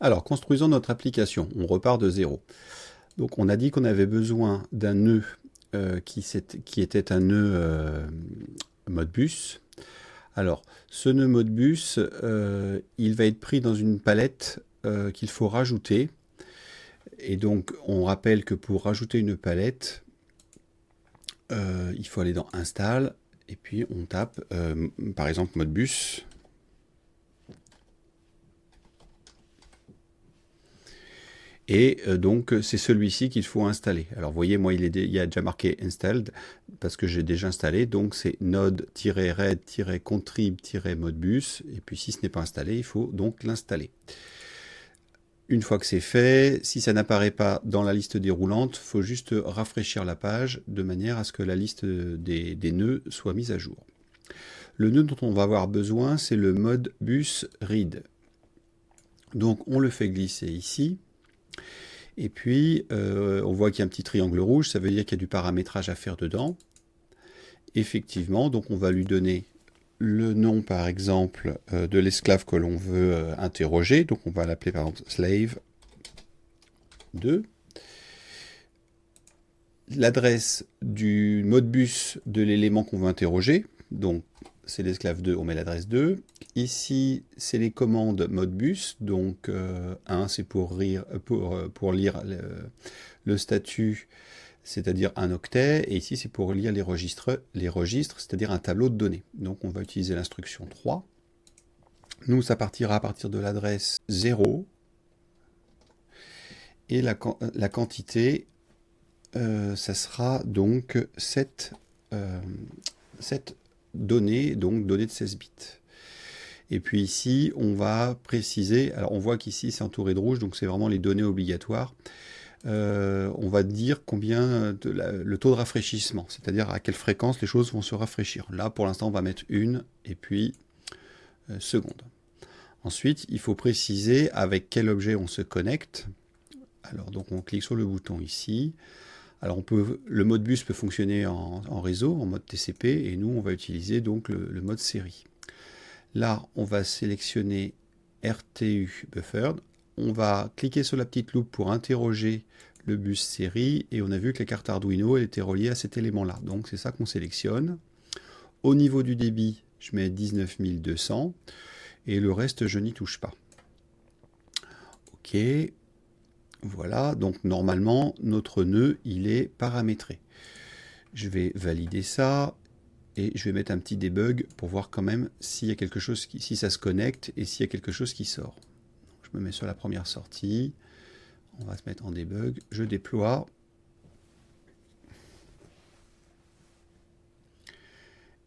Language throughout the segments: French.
Alors, construisons notre application. On repart de zéro. Donc, on a dit qu'on avait besoin d'un nœud qui était un nœud Modbus. Alors, ce nœud Modbus, il va être pris dans une palette qu'il faut rajouter. Et donc, on rappelle que pour rajouter une palette, il faut aller dans Install, et puis on tape, par exemple, Modbus. Et donc, c'est celui-ci qu'il faut installer. Alors, vous voyez, moi, il y a déjà marqué Installed, parce que j'ai déjà installé. Donc, c'est node-red-contrib-modbus. Et puis, si ce n'est pas installé, il faut donc l'installer. Une fois que c'est fait, si ça n'apparaît pas dans la liste déroulante, il faut juste rafraîchir la page de manière à ce que la liste des nœuds soit mise à jour. Le nœud dont on va avoir besoin, c'est le Modbus read. Donc, on le fait glisser ici. Et puis, on voit qu'il y a un petit triangle rouge, ça veut dire qu'il y a du paramétrage à faire dedans. Effectivement, donc on va lui donner le nom, par exemple, de l'esclave que l'on veut interroger. Donc on va l'appeler, par exemple, slave 2. L'adresse du Modbus de l'élément qu'on veut interroger. Donc, c'est l'esclave 2, on met l'adresse 2. Ici, c'est les commandes Modbus. Donc, 1, c'est pour lire le statut, c'est-à-dire un octet. Et ici, c'est pour lire les registres, c'est-à-dire un tableau de données. Donc, on va utiliser l'instruction 3. Nous, ça partira à partir de l'adresse 0. Et la quantité, ça sera donc 7 données, donc données de 16 bits. Et puis ici, on va préciser, alors on voit qu'ici c'est entouré de rouge, donc c'est vraiment les données obligatoires. On va dire combien le taux de rafraîchissement, c'est-à-dire à quelle fréquence les choses vont se rafraîchir. Là, pour l'instant, on va mettre 1 et puis seconde. Ensuite, il faut préciser avec quel objet on se connecte. Alors, donc on clique sur le bouton ici. Alors, le Modbus peut fonctionner en réseau, en mode TCP, et nous, on va utiliser donc le mode série. Là, on va sélectionner RTU Buffered. On va cliquer sur la petite loupe pour interroger le bus série, et on a vu que la carte Arduino elle était reliée à cet élément-là. Donc, c'est ça qu'on sélectionne. Au niveau du débit, je mets 19200, et le reste, je n'y touche pas. OK. Voilà, donc normalement, notre nœud, il est paramétré. Je vais valider ça et je vais mettre un petit debug pour voir quand même s'il y a quelque chose si ça se connecte et s'il y a quelque chose qui sort. Donc, je me mets sur la première sortie. On va se mettre en debug. Je déploie.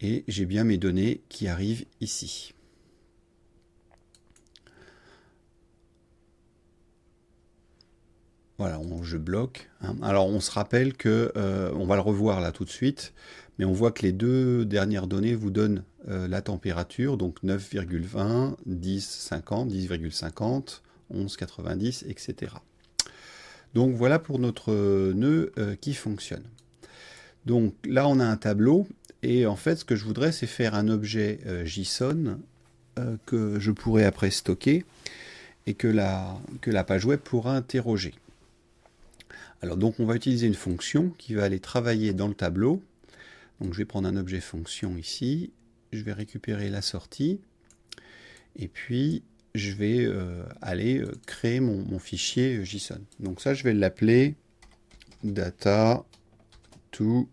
Et j'ai bien mes données qui arrivent ici. Voilà, je bloque. Alors on se rappelle que on va le revoir là tout de suite, mais on voit que les deux dernières données vous donnent la température, donc 9,20, 10,50, 10,50, 11,90, etc. Donc voilà pour notre nœud qui fonctionne. Donc là on a un tableau, et en fait ce que je voudrais c'est faire un objet JSON que je pourrais après stocker et que la page web pourra interroger. Alors donc on va utiliser une fonction qui va aller travailler dans le tableau. Donc je vais prendre un objet fonction ici, je vais récupérer la sortie, et puis je vais aller créer mon fichier JSON. Donc ça je vais l'appeler data to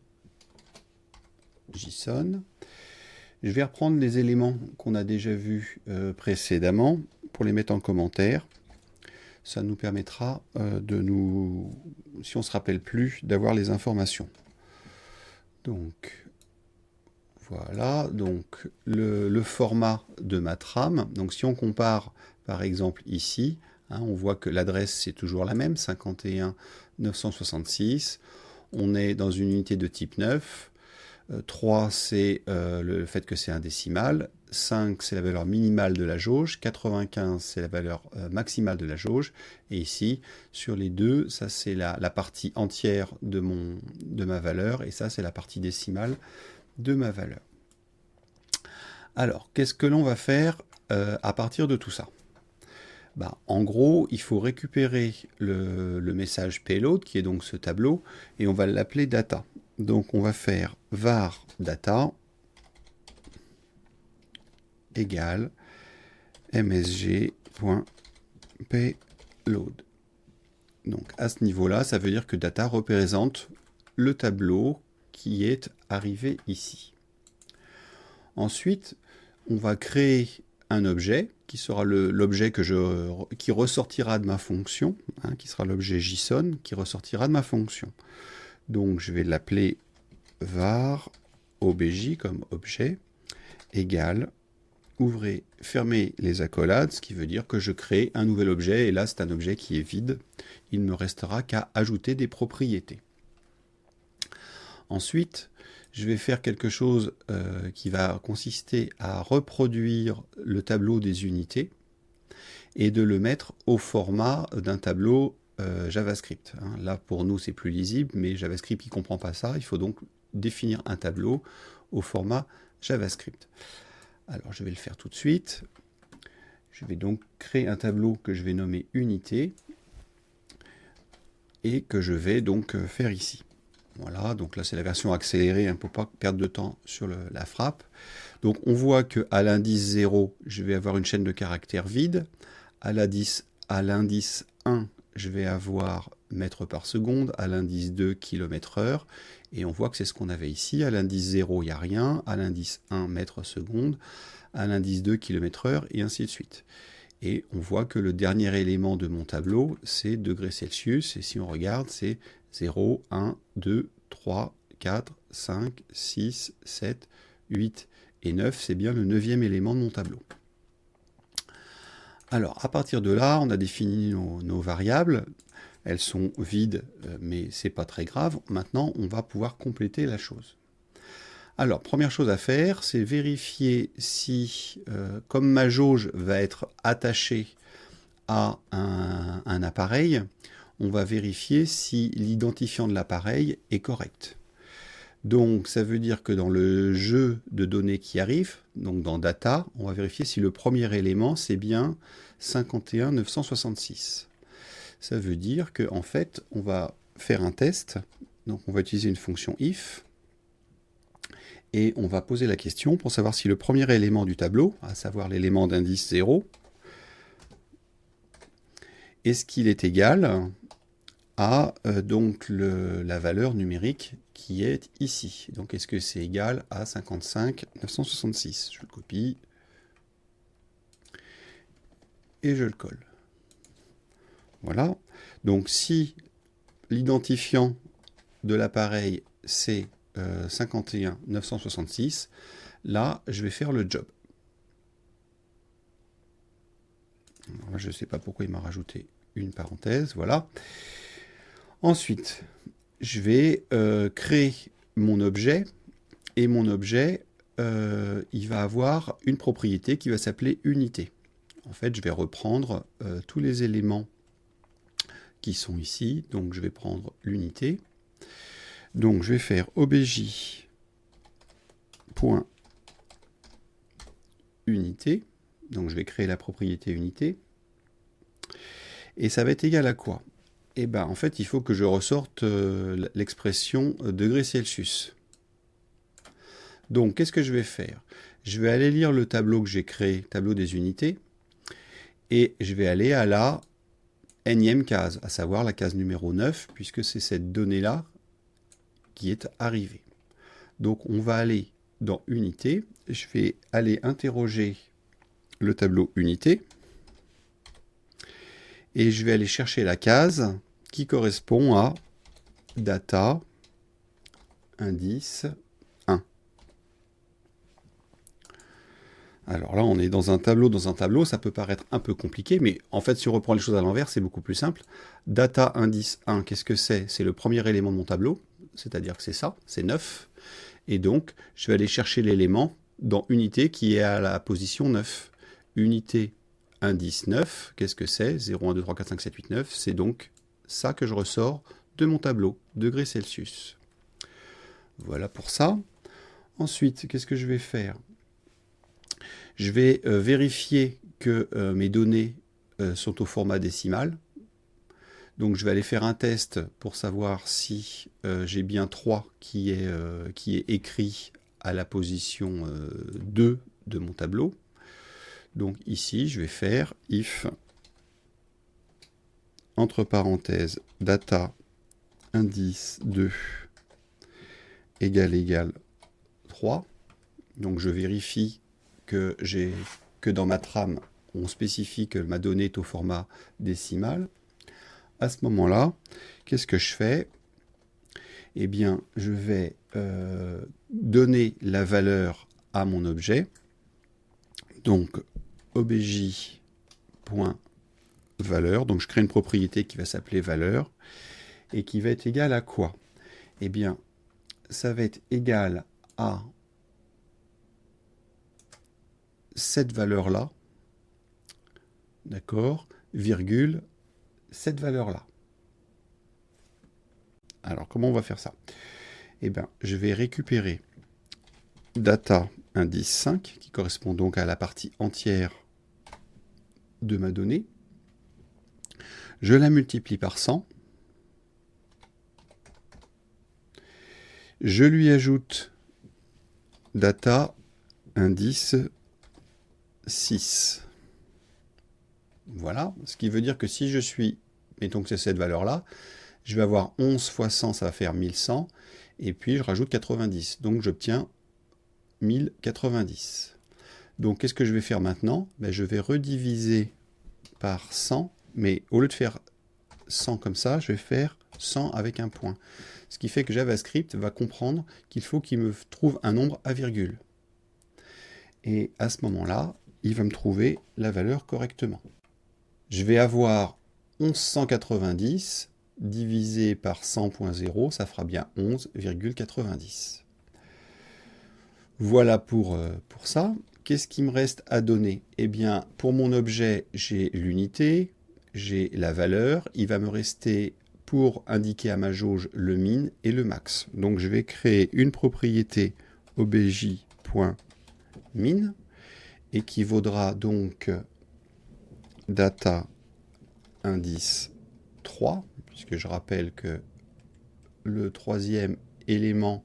JSON. Je vais reprendre les éléments qu'on a déjà vus précédemment pour les mettre en commentaire. Ça nous permettra si on ne se rappelle plus, d'avoir les informations. Donc, voilà, donc le format de ma trame. Donc, si on compare, par exemple, ici, on voit que l'adresse, c'est toujours la même, 51 966. On est dans une unité de type 9. 3, c'est le fait que c'est un décimal. 5, c'est la valeur minimale de la jauge. 95, c'est la valeur maximale de la jauge. Et ici, sur les deux, ça c'est la partie entière de ma valeur. Et ça, c'est la partie décimale de ma valeur. Alors, qu'est-ce que l'on va faire à partir de tout ça? En gros, il faut récupérer le message payload, qui est donc ce tableau, et on va l'appeler data. Donc on va faire var data égale msg.payload. Donc à ce niveau-là, ça veut dire que data représente le tableau qui est arrivé ici. Ensuite, on va créer un objet qui sera l'objet qui ressortira de ma fonction, qui sera l'objet JSON qui ressortira de ma fonction. Donc je vais l'appeler var obj comme objet égale, ouvrez, fermez les accolades, ce qui veut dire que je crée un nouvel objet, et là c'est un objet qui est vide. Il ne me restera qu'à ajouter des propriétés. Ensuite, je vais faire quelque chose qui va consister à reproduire le tableau des unités et de le mettre au format d'un tableau JavaScript. Là, pour nous, c'est plus lisible, mais JavaScript ne comprend pas ça. Il faut donc définir un tableau au format JavaScript. Alors, je vais le faire tout de suite. Je vais donc créer un tableau que je vais nommer unité et que je vais donc faire ici. Voilà, donc là c'est la version accélérée pour ne pas perdre de temps sur la frappe. Donc on voit qu'à l'indice 0, je vais avoir une chaîne de caractères vide. À l'indice 1, je vais avoir mètres par seconde. À l'indice 2, km/h. Et on voit que c'est ce qu'on avait ici. À l'indice 0, il n'y a rien. À l'indice 1, mètres seconde. À l'indice 2, km/h, et ainsi de suite. Et on voit que le dernier élément de mon tableau, c'est degrés Celsius. Et si on regarde, c'est 0, 1, 2, 3, 4, 5, 6, 7, 8 et 9. C'est bien le 9e élément de mon tableau. Alors, à partir de là, on a défini nos variables. Elles sont vides, mais ce n'est pas très grave. Maintenant, on va pouvoir compléter la chose. Alors, première chose à faire, c'est vérifier si, comme ma jauge va être attachée à un appareil, on va vérifier si l'identifiant de l'appareil est correct. Donc, ça veut dire que dans le jeu de données qui arrive, donc dans data, on va vérifier si le premier élément, c'est bien 51 966. Ça veut dire qu'en fait, on va faire un test. Donc, on va utiliser une fonction if. Et on va poser la question pour savoir si le premier élément du tableau, à savoir l'élément d'indice 0, est-ce qu'il est égal à donc la valeur numérique qui est ici. Donc est-ce que c'est égal à 55 966? Je le copie et je le colle. Voilà. Donc si l'identifiant de l'appareil c'est 51 966, là je vais faire le job. Alors, je ne sais pas pourquoi il m'a rajouté une parenthèse, voilà. Ensuite, je vais créer mon objet, et mon objet, il va avoir une propriété qui va s'appeler unité. En fait, je vais reprendre tous les éléments qui sont ici, donc je vais prendre l'unité. Donc je vais faire obj.unité, donc je vais créer la propriété unité, et ça va être égal à quoi? Eh bien, en fait, il faut que je ressorte l'expression degrés Celsius. Donc, qu'est-ce que je vais faire? Je vais aller lire le tableau que j'ai créé, tableau des unités, et je vais aller à la nème case, à savoir la case numéro 9, puisque c'est cette donnée-là qui est arrivée. Donc, on va aller dans unité, je vais aller interroger le tableau unité, et je vais aller chercher la case qui correspond à data indice 1. Alors là, on est dans un tableau, ça peut paraître un peu compliqué, mais en fait, si on reprend les choses à l'envers, c'est beaucoup plus simple. Data indice 1, qu'est-ce que c'est? C'est le premier élément de mon tableau, c'est-à-dire que c'est ça, c'est 9. Et donc, je vais aller chercher l'élément dans unité qui est à la position 9. Unité indice 9, qu'est-ce que c'est? 0, 1, 2, 3, 4, 5, 7, 8, 9. C'est donc ça que je ressors de mon tableau, degrés Celsius. Voilà pour ça. Ensuite, qu'est-ce que je vais faire? Je vais vérifier que mes données sont au format décimal. Donc je vais aller faire un test pour savoir si j'ai bien 3 qui est écrit à la position 2 de mon tableau. Donc ici, je vais faire if, entre parenthèses, data indice 2 égale 3. Donc je vérifie que dans ma trame, on spécifie que ma donnée est au format décimal. À ce moment-là, qu'est-ce que je fais? Eh bien, je vais donner la valeur à mon objet. Donc, obj.valeur. Donc, je crée une propriété qui va s'appeler valeur et qui va être égale à quoi? Eh bien, ça va être égal à cette valeur-là, d'accord, virgule, cette valeur-là. Alors, comment on va faire ça? Eh bien, je vais récupérer data indice 5, qui correspond donc à la partie entière de ma donnée. Je la multiplie par 100. Je lui ajoute data indice 6. Voilà, ce qui veut dire que si je suis, mettons que c'est cette valeur-là, je vais avoir 11 fois 100, ça va faire 1100, et puis je rajoute 90, donc j'obtiens 1090. Donc qu'est-ce que je vais faire maintenant? Je vais rediviser par 100, mais au lieu de faire 100 comme ça, je vais faire 100 avec un point. Ce qui fait que JavaScript va comprendre qu'il faut qu'il me trouve un nombre à virgule. Et à ce moment-là, il va me trouver la valeur correctement. Je vais avoir 1190 divisé par 100.0, ça fera bien 11,90. Voilà pour ça. Qu'est-ce qui me reste à donner? Eh bien, pour mon objet, j'ai l'unité, j'ai la valeur. Il va me rester, pour indiquer à ma jauge, le min et le max. Donc, je vais créer une propriété obj.min et qui vaudra donc data indice 3, puisque je rappelle que le troisième élément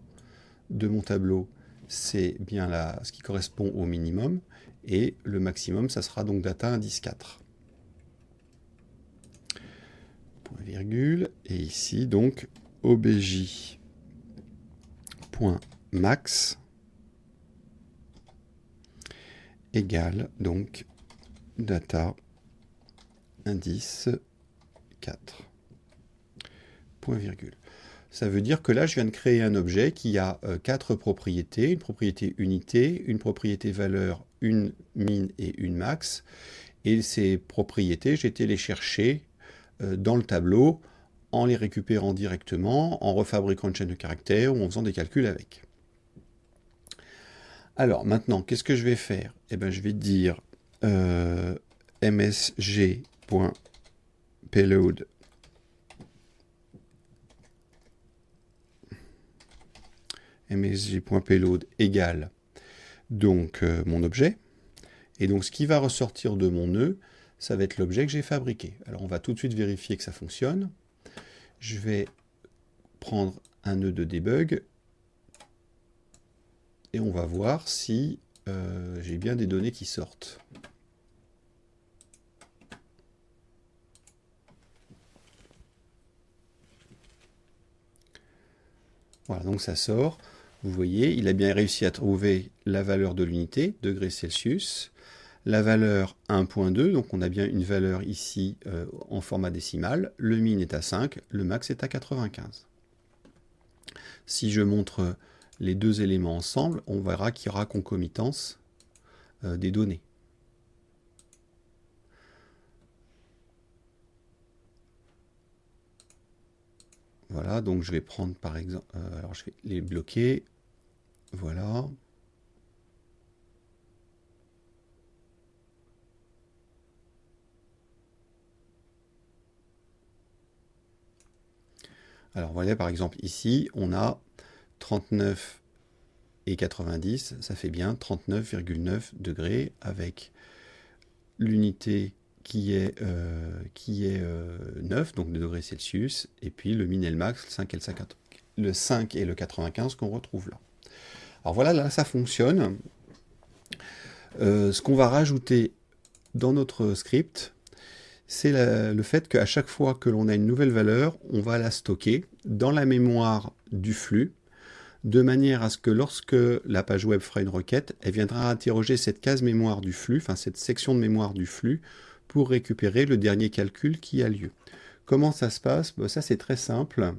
de mon tableau, c'est bien ce qui correspond au minimum, et le maximum, ça sera donc data indice 4. Point virgule, et ici donc obj.max égale donc data indice 4. Point virgule. Ça veut dire que là, je viens de créer un objet qui a 4 propriétés. Une propriété unité, une propriété valeur, une min et une max. Et ces propriétés, j'ai été les chercher dans le tableau en les récupérant directement, en refabriquant une chaîne de caractères ou en faisant des calculs avec. Alors maintenant, qu'est-ce que je vais faire? Eh bien, je vais dire msg.payload msg.payload égale donc mon objet. Et donc ce qui va ressortir de mon nœud, ça va être l'objet que j'ai fabriqué. Alors on va tout de suite vérifier que ça fonctionne. Je vais prendre un nœud de debug et on va voir si j'ai bien des données qui sortent. Voilà, donc ça sort. Vous voyez, il a bien réussi à trouver la valeur de l'unité, degrés Celsius, la valeur 1.2, donc on a bien une valeur ici en format décimal, le min est à 5, le max est à 95. Si je montre les deux éléments ensemble, on verra qu'il y aura concomitance des données. Voilà, donc je vais prendre par exemple, alors je vais les bloquer, voilà. Alors voilà, par exemple ici, on a 39 et 90, ça fait bien 39,9 degrés avec l'unité qui est 9, donc de degrés Celsius, et puis le min et le max, le 5 et le 95 qu'on retrouve là. Alors voilà, là ça fonctionne. Ce qu'on va rajouter dans notre script, c'est le fait qu'à chaque fois que l'on a une nouvelle valeur, on va la stocker dans la mémoire du flux, de manière à ce que lorsque la page web fera une requête, elle viendra interroger cette case mémoire du flux, enfin cette section de mémoire du flux, pour récupérer le dernier calcul qui a lieu. Comment ça se passe? Ça c'est très simple.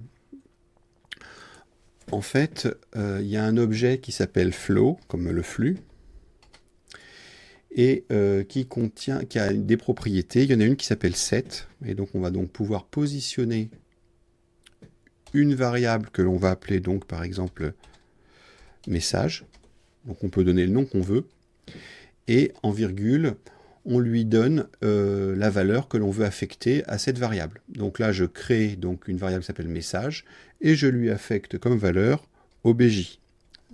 En fait, il y a un objet qui s'appelle flow, comme le flux, et qui a des propriétés. Il y en a une qui s'appelle set, et donc on va donc pouvoir positionner une variable que l'on va appeler donc par exemple message. Donc on peut donner le nom qu'on veut, et en virgule, on lui donne la valeur que l'on veut affecter à cette variable. Donc là, je crée donc une variable qui s'appelle message, et je lui affecte comme valeur obj.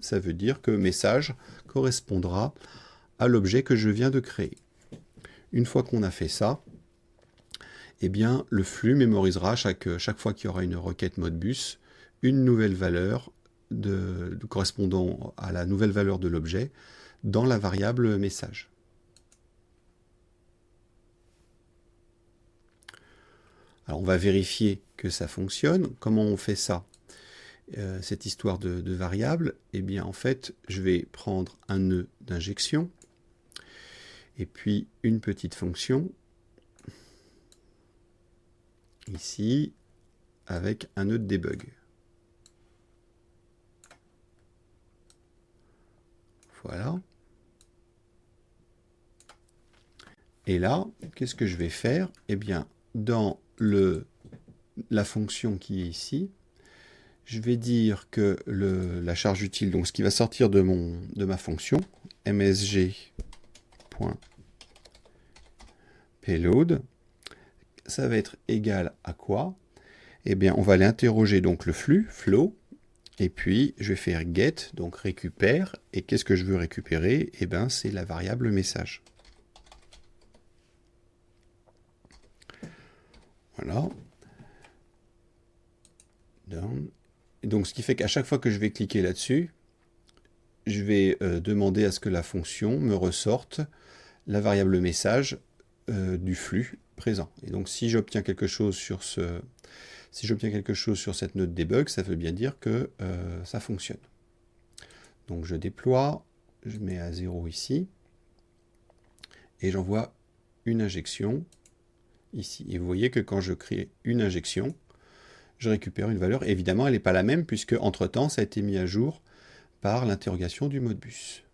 Ça veut dire que message correspondra à l'objet que je viens de créer. Une fois qu'on a fait ça, eh bien, le flux mémorisera chaque fois qu'il y aura une requête Modbus, une nouvelle valeur correspondant à la nouvelle valeur de l'objet dans la variable message. Alors, on va vérifier que ça fonctionne. Comment on fait ça? Cette histoire de variable, eh bien, en fait, je vais prendre un nœud d'injection et puis une petite fonction ici avec un nœud de debug. Voilà. Et là, qu'est-ce que je vais faire? Eh bien, dans la fonction qui est ici, je vais dire que la charge utile, donc ce qui va sortir de ma fonction, msg.payload, ça va être égal à quoi? Eh bien, on va aller interroger donc le flux, flow, et puis je vais faire get, donc récupère, et qu'est-ce que je veux récupérer? Eh bien, c'est la variable message. Voilà. Down. Et donc, ce qui fait qu'à chaque fois que je vais cliquer là-dessus, je vais demander à ce que la fonction me ressorte la variable message du flux présent. Et donc, si j'obtiens quelque chose sur cette note debug, ça veut bien dire que ça fonctionne. Donc, je déploie, je mets à 0 ici, et j'envoie une injection ici. Et vous voyez que quand je crée une injection, je récupère une valeur. Évidemment, elle n'est pas la même, puisque entre-temps, ça a été mis à jour par l'interrogation du Modbus.